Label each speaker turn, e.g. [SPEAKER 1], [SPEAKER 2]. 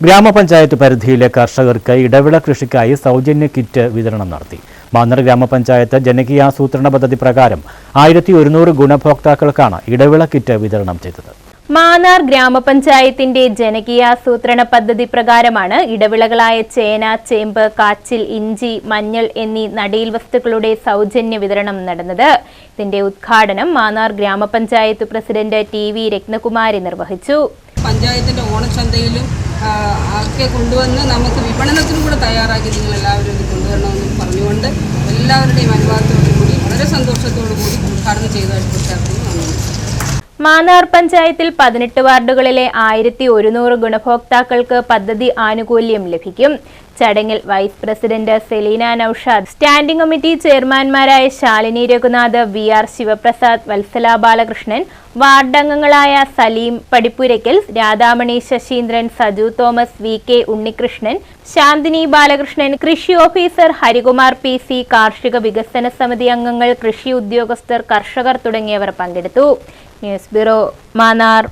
[SPEAKER 1] ഗ്രാമപഞ്ചായത്ത് പരിധിയിലെ കർഷകർക്ക് ഇടവിള കൃഷിക്കായി സൗജന്യ കിറ്റ് വിതരണം നടത്തി. മാന്നാർ ഗ്രാമപഞ്ചായത്ത് ജനകീയാസൂത്രണ പദ്ധതി പ്രകാരം 1100 ഗുണഭോക്താക്കൾക്കാണ് ഇടവിള കിറ്റ് വിതരണം ചെയ്തത്.
[SPEAKER 2] മാന്നാർ ഗ്രാമപഞ്ചായത്തിന്റെ ജനകീയാസൂത്രണ പദ്ധതി പ്രകാരമാണ് ഇടവിളകളായ ചേന, ചേമ്പ്, കാച്ചിൽ, ഇഞ്ചി, മഞ്ഞൾ എന്നീ നടീൽ വസ്തുക്കളുടെ സൗജന്യ വിതരണം നടന്നത്. ഇതിന്റെ ഉദ്ഘാടനം മാന്നാർ ഗ്രാമപഞ്ചായത്ത് പ്രസിഡന്റ് TV രത്നകുമാരി നിർവഹിച്ചു.
[SPEAKER 3] പഞ്ചായത്തിന്റെ ഓണച്ചന്തയിലും ഒക്കെ കൊണ്ടുവന്ന് നമുക്ക് വിപണനത്തിനും കൂടെ തയ്യാറാക്കി നിങ്ങൾ എല്ലാവരും ഇത് കൊണ്ടുവരണമെന്ന് പറഞ്ഞുകൊണ്ട് എല്ലാവരുടെയും അനുവാദത്തോടുകൂടി വളരെ സന്തോഷത്തോടു കൂടി ഉദ്ഘാടനം ചെയ്തതായിട്ട് പ്രഖ്യാപിക്കുന്നു.
[SPEAKER 2] മാന്നാർ പഞ്ചായത്തിൽ 18 വാർഡുകളിലെ 1100 ഗുണഭോക്താക്കൾക്ക് പദ്ധതി ആനുകൂല്യം ലഭിക്കും. ചടങ്ങിൽ vice president Selina Noushad, standing committee ചെയർമാൻമാരായ ശാലിനി രഘുനാഥ്, VR ശിവപ്രസാദ്, വത്സല ബാലകൃഷ്ണൻ, വാർഡംഗങ്ങളായ സലീം പടിപ്പുരയ്ക്കൽ, രാധാമണി ശശീന്ദ്രൻ, സജു തോമസ്, VK ഉണ്ണികൃഷ്ണൻ, ശാന്തിനി ബാലകൃഷ്ണൻ, കൃഷി ഓഫീസർ ഹരികുമാർ PC, കാർഷിക വികസന സമിതി അംഗങ്ങൾ, കൃഷി ഉദ്യോഗസ്ഥർ, കർഷകർ തുടങ്ങിയവർ പങ്കെടുത്തു. News bureau, Mannar.